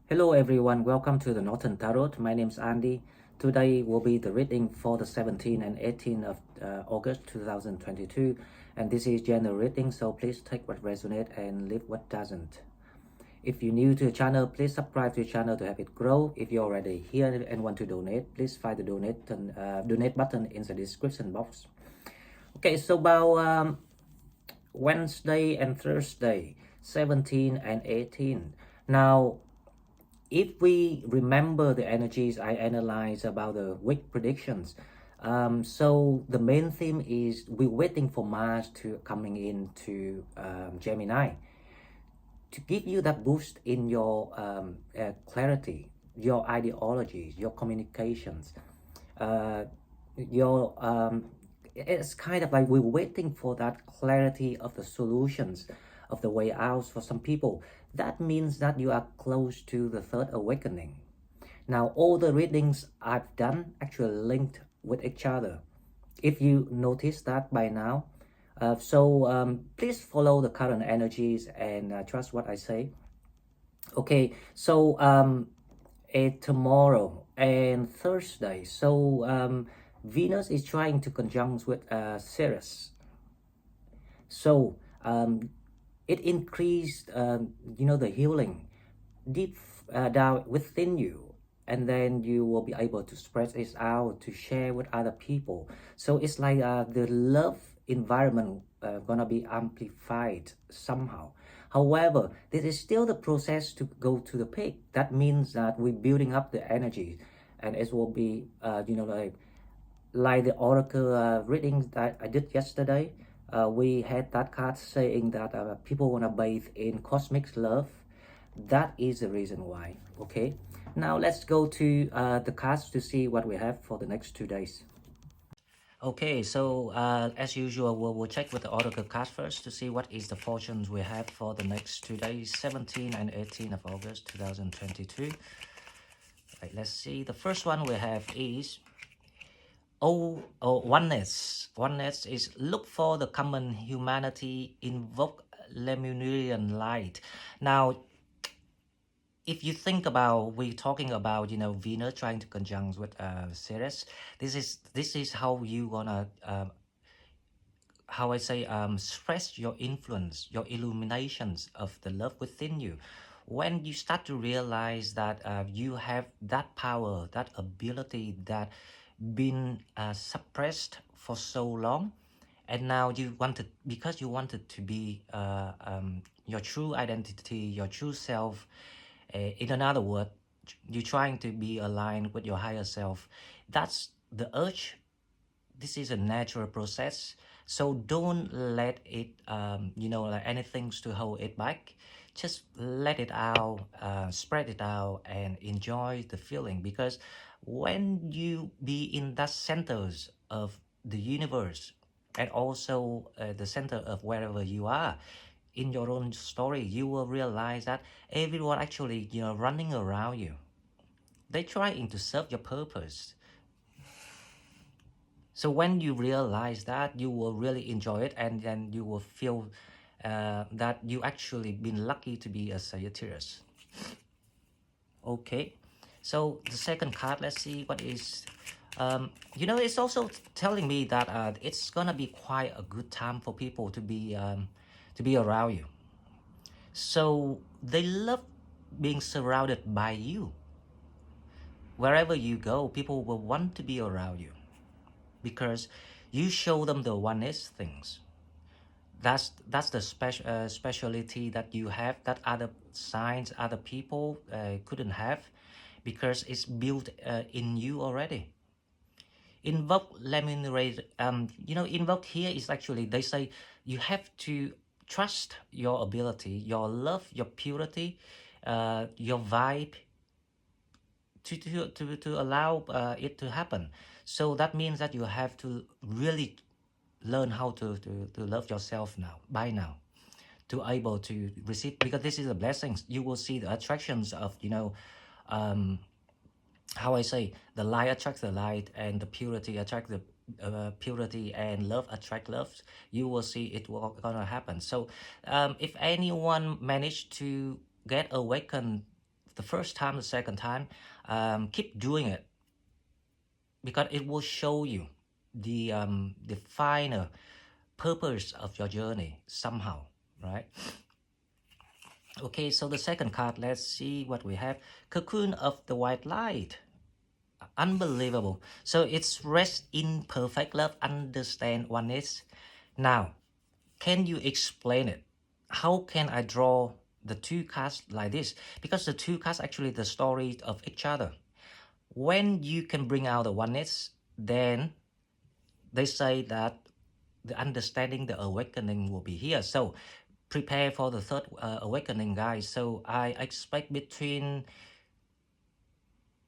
Hello everyone, welcome to the Northern Tarot. My name is Andy. Today will be the reading for the 17th and 18th of August 2022, and this is general reading, so please take what resonates and leave what doesn't. If you're new to the channel, please subscribe to the channel to help it grow. If you're already here and want to donate, please find the donate button in the description box. Okay, so about Wednesday and Thursday, 17 and 18. Now, if we remember the energies I analyzed about the week predictions, so the main theme is we're waiting for Mars to coming into Gemini to give you that boost in your clarity, your ideologies, your communications, uh, your it's kind of like we're waiting for that clarity of the solutions of the way out for some people. That means that you are close to the third awakening. Now all the readings I've done actually linked with each other, if you notice that by now. Please follow the current energies and trust what I say. Okay, so tomorrow and Thursday, so Venus is trying to conjunct with Ceres. So it increased, the healing deep down within you, and then you will be able to spread it out to share with other people. So it's like the love environment gonna be amplified somehow. However, this is still the process to go to the peak. That means that we're building up the energy, and it will be like the oracle readings that I did yesterday. We had that card saying that people want to bathe in cosmic love. That is the reason why. Okay, now let's go to the cards to see what we have for the next 2 days. Okay, so as usual, we'll check with the oracle card first to see what is the fortunes we have for the next 2 days, 17 and 18 of August 2022. Right, let's see. The first one we have is oneness. Oneness is look for the common humanity, invoke Lemurian light. Now, if you think about, we're talking about, Venus trying to conjunct with Ceres. This is how you gonna how I say stress your influence, your illuminations of the love within you. When you start to realize that you have that power, that ability that been suppressed for so long, and now you wanted, because you wanted to be your true identity, your true self. In another word, you're trying to be aligned with your higher self. That's the urge. This is a natural process, so don't let it like anything to hold it back. Just let it out, spread it out, and enjoy the feeling, because when you be in that centers of the universe, and also the center of wherever you are in your own story, you will realize that everyone actually running around you, they trying to serve your purpose. So when you realize that, you will really enjoy it, and then you will feel that you actually been lucky to be a Sagittarius. Okay, so the second card, let's see what is. It's also telling me that it's gonna be quite a good time for people to be around you. So they love being surrounded by you. Wherever you go, people will want to be around you, because you show them the oneness things. That's the specialty that you have, that other signs, other people couldn't have, because it's built in you already. Invoke lemonade. Invoke here is actually, they say you have to trust your ability, your love, your purity, your vibe, to allow it to happen. So that means that you have to really learn how to love yourself now, by now, to able to receive, because this is a blessing. You will see the attractions of how I say, the light attracts the light, and the purity attract the purity, and love attract love. You will see it will gonna happen. So if anyone managed to get awakened the first time, the second time, keep doing it, because it will show you the final purpose of your journey somehow, right? Okay, so the second card, let's see what we have. Cocoon of the White Light. Unbelievable. So it's rest in perfect love, understand oneness. Now, can you explain it? How can I draw the two cards like this? Because the two cards actually the story of each other. When you can bring out the oneness, then they say that the understanding, the awakening will be here. So prepare for the third awakening, guys. So I expect between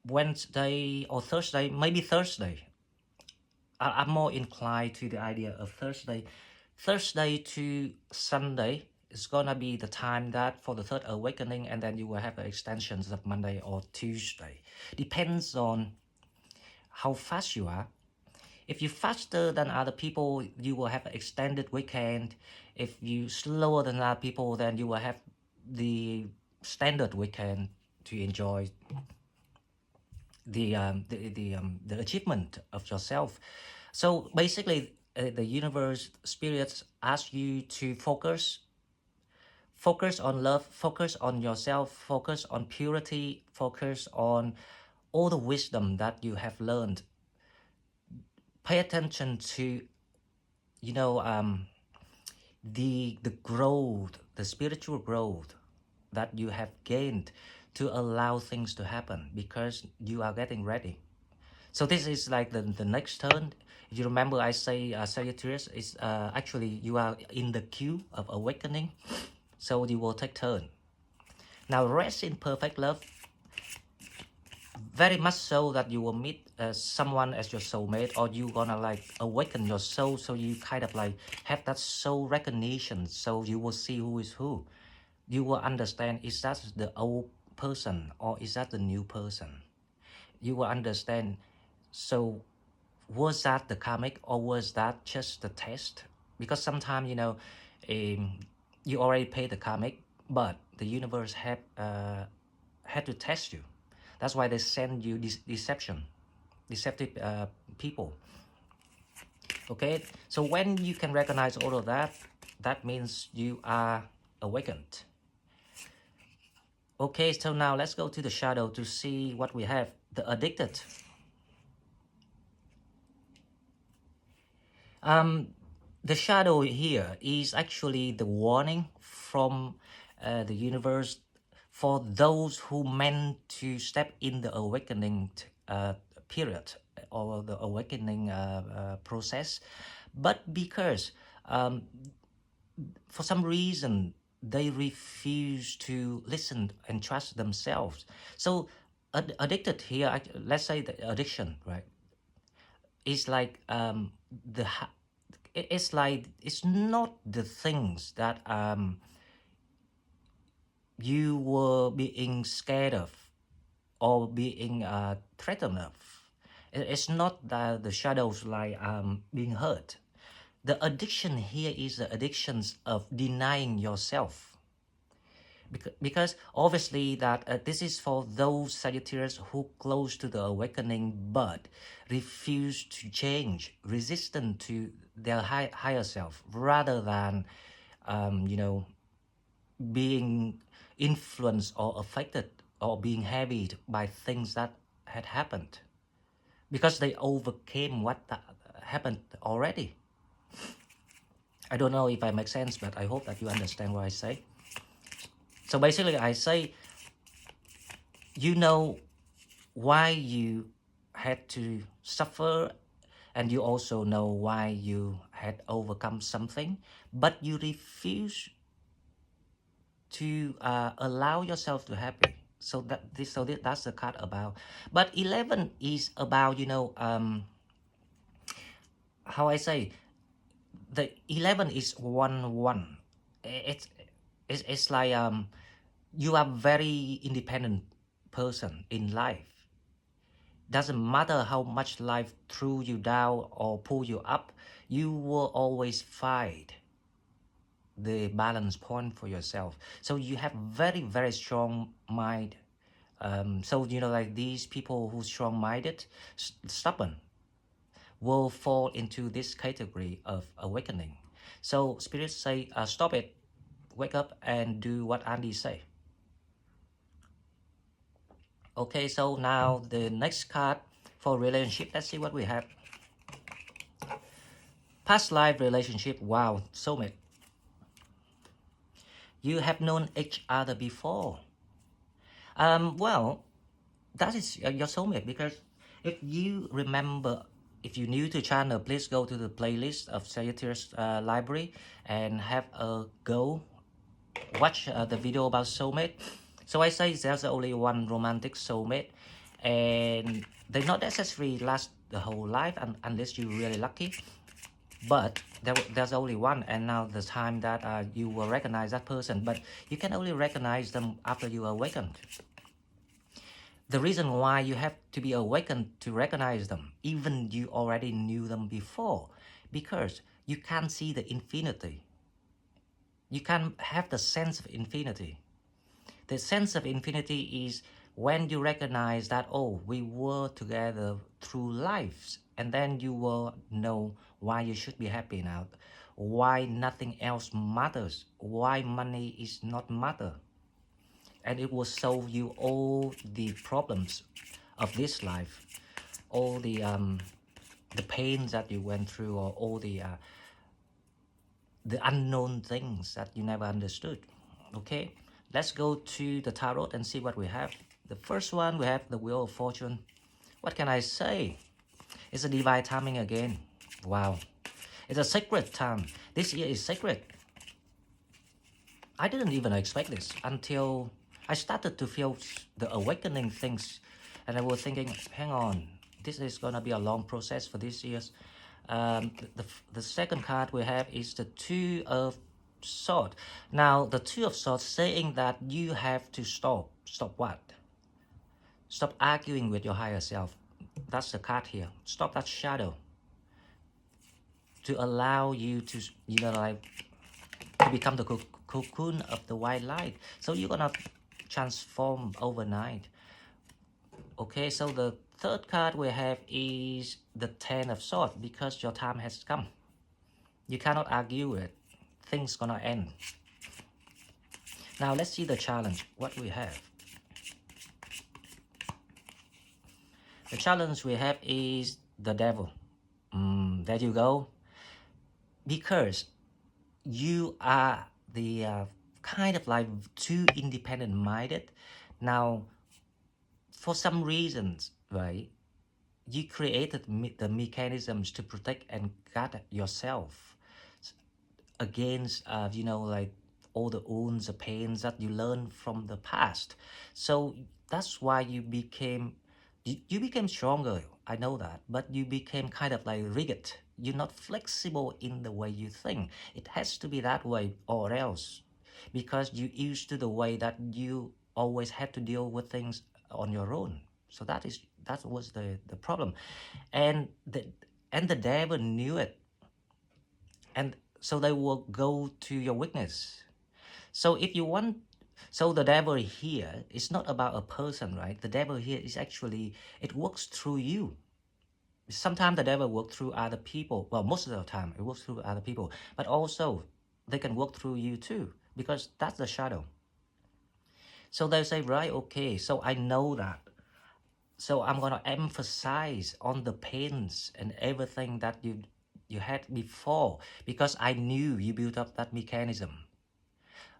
Wednesday or Thursday, maybe Thursday. I'm more inclined to the idea of Thursday. Thursday to Sunday is gonna be the time that for the third awakening, and then you will have the extensions of Monday or Tuesday. Depends on how fast you are. If you're faster than other people, you will have an extended weekend. If you slower than other people, then you will have the standard weekend to enjoy the achievement of yourself. So basically, the universe spirits ask you to focus on love, focus on yourself, focus on purity, focus on all the wisdom that you have learned. Pay attention to, you know, the growth, the spiritual growth that you have gained to allow things to happen, because you are getting ready. So this is like the next turn. If you remember, I say Sagittarius is actually you are in the queue of awakening, so you will take turn. Now rest in perfect love, very much so that you will meet someone as your soulmate, or you gonna like awaken your soul, so you kind of like have that soul recognition, so you will see who is who. You will understand, is that the old person or is that the new person? You will understand, so was that the karmic or was that just the test? Because sometimes, you know, you already paid the karmic, but the universe had to test you. That's why they send you this deceptive people. Okay, so when you can recognize all of that, that means you are awakened. Okay, so now let's go to the shadow to see what we have. The addicted. The shadow here is actually the warning from the universe for those who meant to step in the awakening period or the awakening process, but because for some reason they refuse to listen and trust themselves. So addicted here, let's say the addiction, right? It's like it's like it's not the things that you were being scared of or being threatened of. It's not the shadows like being hurt. The addiction here is the addictions of denying yourself. Because obviously that this is for those Sagittarius who close to the awakening but refuse to change, resistant to their higher self, rather than you know, being influenced or affected or being heavy by things that had happened, because they overcame what happened already. I don't know if I make sense, but I hope that you understand what I say. So basically I say, you know why you had to suffer, and you also know why you had overcome something, but you refuse to allow yourself to happy. So that's the card about. But 11 is about, you know, how I say, the 11 is 1-1. It's like you are very independent person in life. Doesn't matter how much life threw you down or pull you up, you will always find the balance point for yourself. So you have very, very strong mind, So like these people who strong-minded, stubborn, will fall into this category of awakening. So spirits say, stop it, wake up and do what Andy say. Okay, so now the next card for relationship. Let's see what we have. Past life relationship. Wow, soulmate. You have known each other before. Well, that is your soulmate, because if you remember, if you're new to channel, please go to the playlist of Sagittarius library and have a go watch the video about soulmate. So I say there's only one romantic soulmate, and they not necessarily last the whole life unless you're really lucky, but there's only one, and now the time that you will recognize that person, but you can only recognize them after you awakened. The reason why you have to be awakened to recognize them, even you already knew them before, because you can't see the infinity. You can have the sense of infinity. The sense of infinity is when you recognize that, oh, we were together through lives, and then you will know why you should be happy now, why nothing else matters, why money is not matter. And it will solve you all the problems of this life, all the pains that you went through, or all the unknown things that you never understood. Okay, let's go to the tarot and see what we have. The first one, we have the Wheel of Fortune. What can I say? It's a divine timing again. Wow, it's a sacred time. This year is sacred. I didn't even expect this until I started to feel the awakening things, and I was thinking, hang on, this is gonna be a long process for this year. The second card we have is the Two of Swords. Now, the Two of Swords saying that you have to stop. Stop what? Stop arguing with your higher self. That's the card here. Stop that shadow. To allow you to, like, to become the cocoon of the white light. So you're gonna transform overnight. Okay, so the third card we have is the Ten of Swords, because your time has come. You cannot argue it. Things gonna end. Now let's see the challenge. What we have. The challenge we have is the devil. There you go. Because you are the kind of like too independent minded. Now, for some reasons, right, you created the mechanisms to protect and guard yourself against, like all the wounds, the pains that you learned from the past. So that's why you became stronger. I know that, but you became kind of like rigid. You're not flexible in the way you think. It has to be that way or else, because you used to the way that you always had to deal with things on your own. So that was the problem, and the devil knew it, and so they will go to your weakness. So if you want, so the devil here is not about a person, right? The devil here is actually, it works through you. Sometimes the devil works through other people. Well, most of the time it works through other people, but also they can work through you too, because that's the shadow. So they say, right, okay, so I know that. So I'm going to emphasize on the pains and everything that you had before, because I knew you built up that mechanism.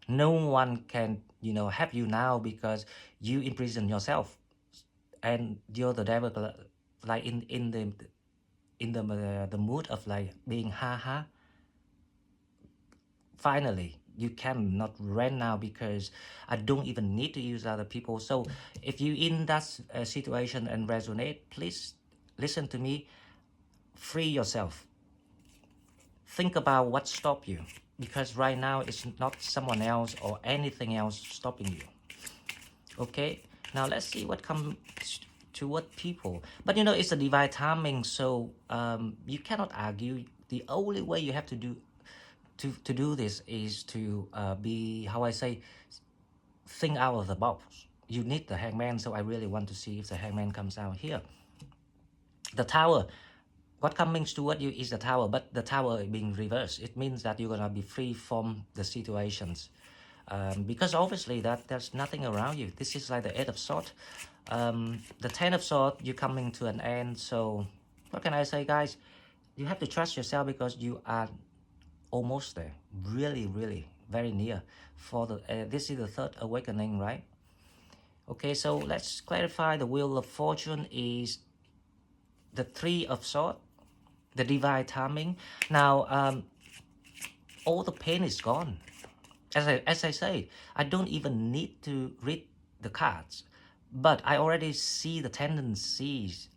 No one can, help you now because you imprison yourself, and you're the devil, like in the mood of like being ha. Finally, you cannot rent now because I don't even need to use other people. So if you in that situation and resonate, please listen to me. Free yourself. Think about what stopped you, because right now it's not someone else or anything else stopping you. Okay, now let's see what comes to what people. But it's a divine timing, so you cannot argue. The only way you have to do this is to be, how I say, think out of the box. you need the Hangman, so I really want to see if the Hangman comes out here. The Tower, what coming toward you is the Tower, but the Tower being reversed. It means that you're gonna be free from the situations, because obviously that there's nothing around you. This is like the Eight of Swords. The Ten of Swords, you're coming to an end. So what can I say, guys? You have to trust yourself because you are almost there, really, really very near. For the this is the third awakening, right? Okay, so let's clarify. The Wheel of Fortune is the Three of Swords, the divine timing. Now, all the pain is gone. As I say, I don't even need to read the cards, but I already see the tendencies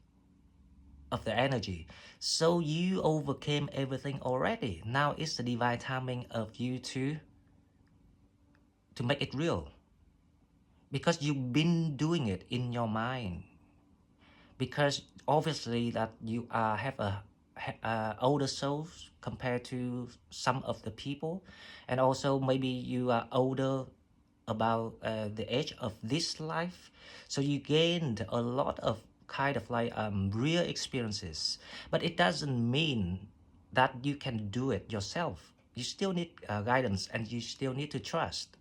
of the energy. So you overcame everything already. Now it's the divine timing of you to make it real. Because you've been doing it in your mind. Because obviously that you have a older souls compared to some of the people, and also maybe you are older about the age of this life, so you gained a lot of kind of like real experiences, but it doesn't mean that you can do it yourself. You still need guidance, and you still need to trust.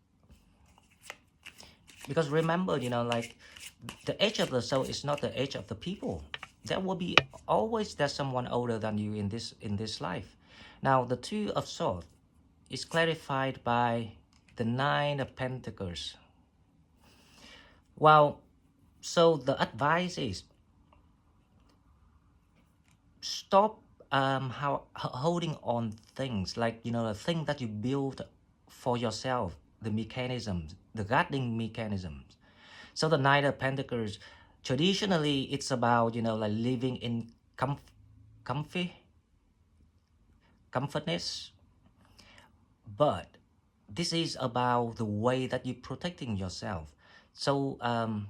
Because remember, like the age of the soul is not the age of the people. There will be always there's someone older than you in this life. Now the Two of Swords is clarified by the Nine of Pentacles. Well, so the advice is stop holding on things like the thing that you build for yourself, the mechanisms, the guarding mechanisms. So the Knight of Pentacles, traditionally it's about like living in comfortness, but this is about the way that you're protecting yourself. So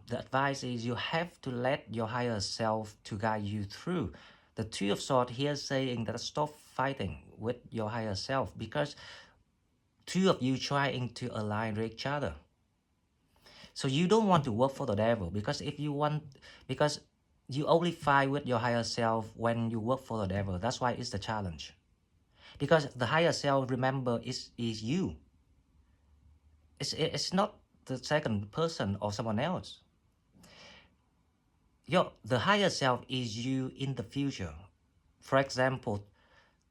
the advice is you have to let your higher self to guide you through. The Two of Swords here saying that stop fighting with your higher self, because two of you trying to align with each other. So you don't want to work for the devil, because because you only fight with your higher self when you work for the devil. That's why it's the challenge. Because the higher self, remember, is you. It's not the second person or someone else. The higher self is you in the future. For example,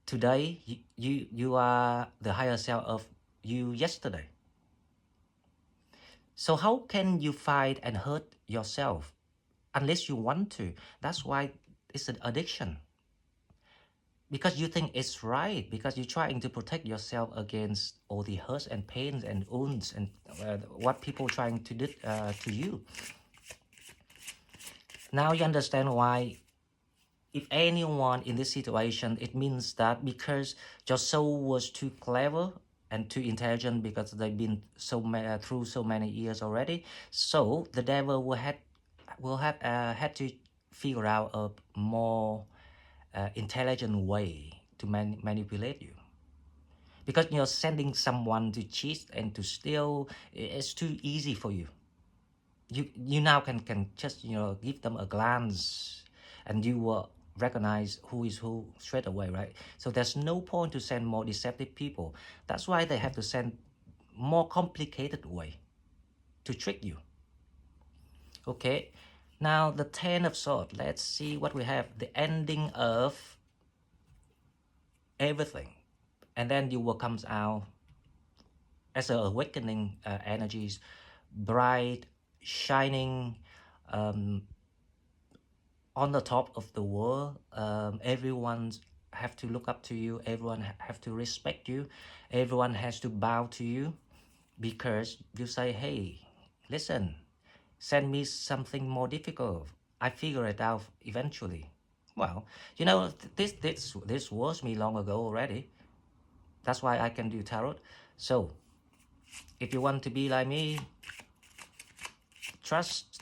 today you are the higher self of you yesterday. So how can you fight and hurt yourself unless you want to? That's why it's an addiction. Because you think it's right, because you're trying to protect yourself against all the hurts and pains and wounds and what people trying to do to you. Now you understand why, if anyone in this situation, it means that because your soul was too clever and too intelligent, because they've been through so many years already. So the devil will have had to figure out a more intelligent way to manipulate you. Because sending someone to cheat and to steal is too easy for you. You now can just give them a glance, and you will recognize who is who straight away, right? So there's no point to send more deceptive people. That's why they have to send more complicated way to trick you. Okay, now the Ten of Swords. Let's see what we have. The ending of everything, and then you will comes out as an awakening energies, bright, shining, on the top of the world. Everyone have to look up to you. Everyone have to respect you. Everyone has to bow to you, because you say, hey, listen, send me something more difficult. I figure it out eventually. Well, this was me long ago already. That's why I can do tarot. So if you want to be like me, trust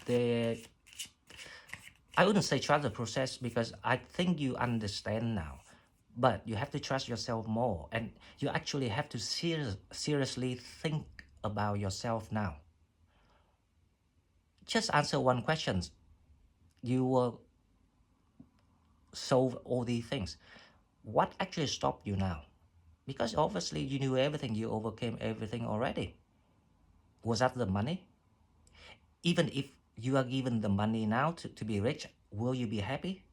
I wouldn't say trust the process, because I think you understand now. But you have to trust yourself more, and you actually have to seriously think about yourself now. just answer one question. You will solve all these things. What actually stopped you now? Because obviously you knew everything, you overcame everything already. Was that the money? Even if you are given the money now to be rich, will you be happy?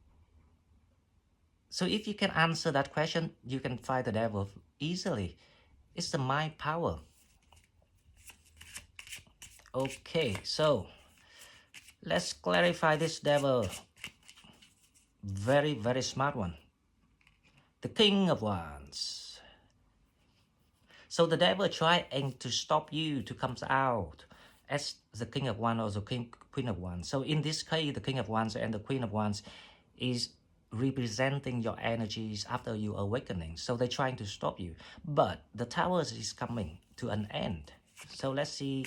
So if you can answer that question, you can fight the devil easily. It's the mind power. Okay, so let's clarify this devil. Very, very smart one. The King of Wands. So the devil trying to stop you to come out as the King of Wands or the Queen of Wands. So in this case, the King of Wands and the Queen of Wands is representing your energies after you awakening. So they're trying to stop you. But the Towers is coming to an end. So let's see.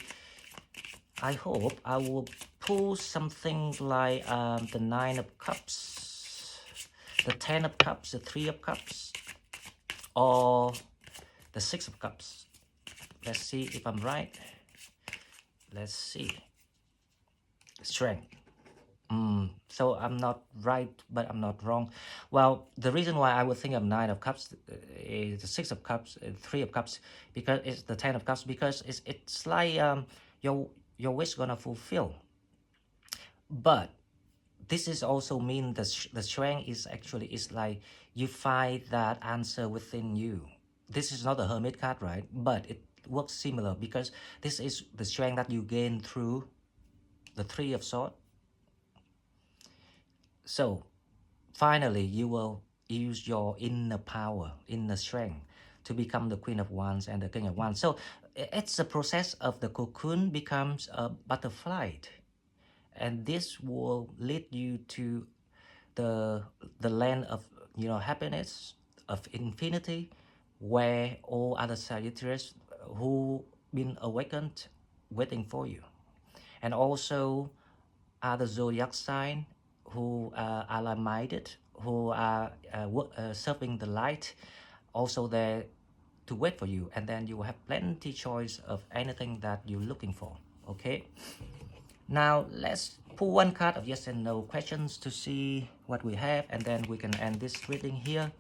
I hope I will pull something like the 9 of Cups, the 10 of Cups, the 3 of Cups, or the 6 of Cups. Let's see if I'm right. Let's see. Strength. So I'm not right, but I'm not wrong. Well, the reason why I would think of 9 of Cups is the 6 of Cups, 3 of Cups, because it's the 10 of Cups, because it's like your wish gonna fulfill. But this is also mean the strength is actually is like you find that answer within you. This is not a Hermit card, right? But it works similar because this is the strength that you gain through the 3 of Swords. So finally you will use your inner power, inner strength to become the Queen of Wands and the King of Wands. So it's a process of the cocoon becomes a butterfly, and this will lead you to the land of happiness, of infinity, where all other Sagittarius who been awakened waiting for you, and also other zodiac sign who are like-minded, who are serving the light, also there to wait for you, and then you will have plenty choice of anything that you're looking for. Okay, now let's pull one card of yes and no questions to see what we have, and then we can end this reading here.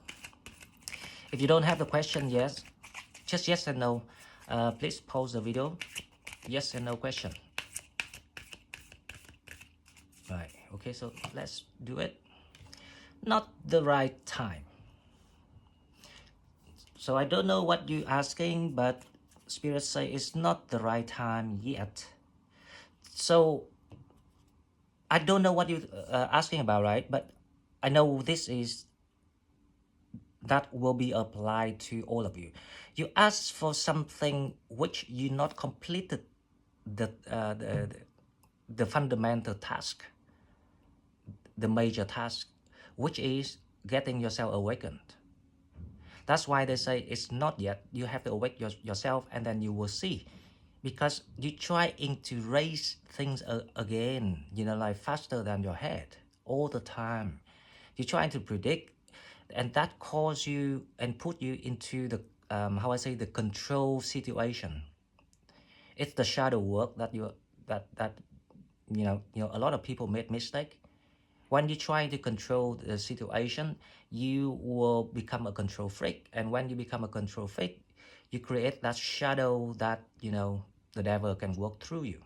If you don't have the question, yes, just yes and no, please pause the video. Yes and no question. Right, okay, so let's do it. Not the right time. So I don't know what you're asking, but Spirit say it's not the right time yet. So I don't know what you're asking about, right? But I know this is that will be applied to all of you. You ask for something which you not completed the fundamental task, the major task, which is getting yourself awakened. That's why they say it's not yet. You have to awake yourself, and then you will see. Because you're trying to raise things again, like faster than your head all the time. You're trying to predict, and that cause you and put you into the, the control situation. It's the shadow work that a lot of people made mistake. When you're trying to control the situation, you will become a control freak. And when you become a control freak, you create that shadow that, the devil can work through you.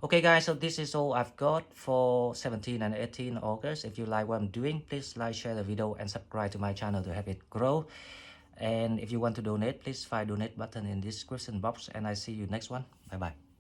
Okay, guys, so this is all I've got for 17 and 18 August. If you like what I'm doing, please like, share the video, and subscribe to my channel to help it grow. And if you want to donate, please find donate button in the description box. And I see you next one. Bye-bye.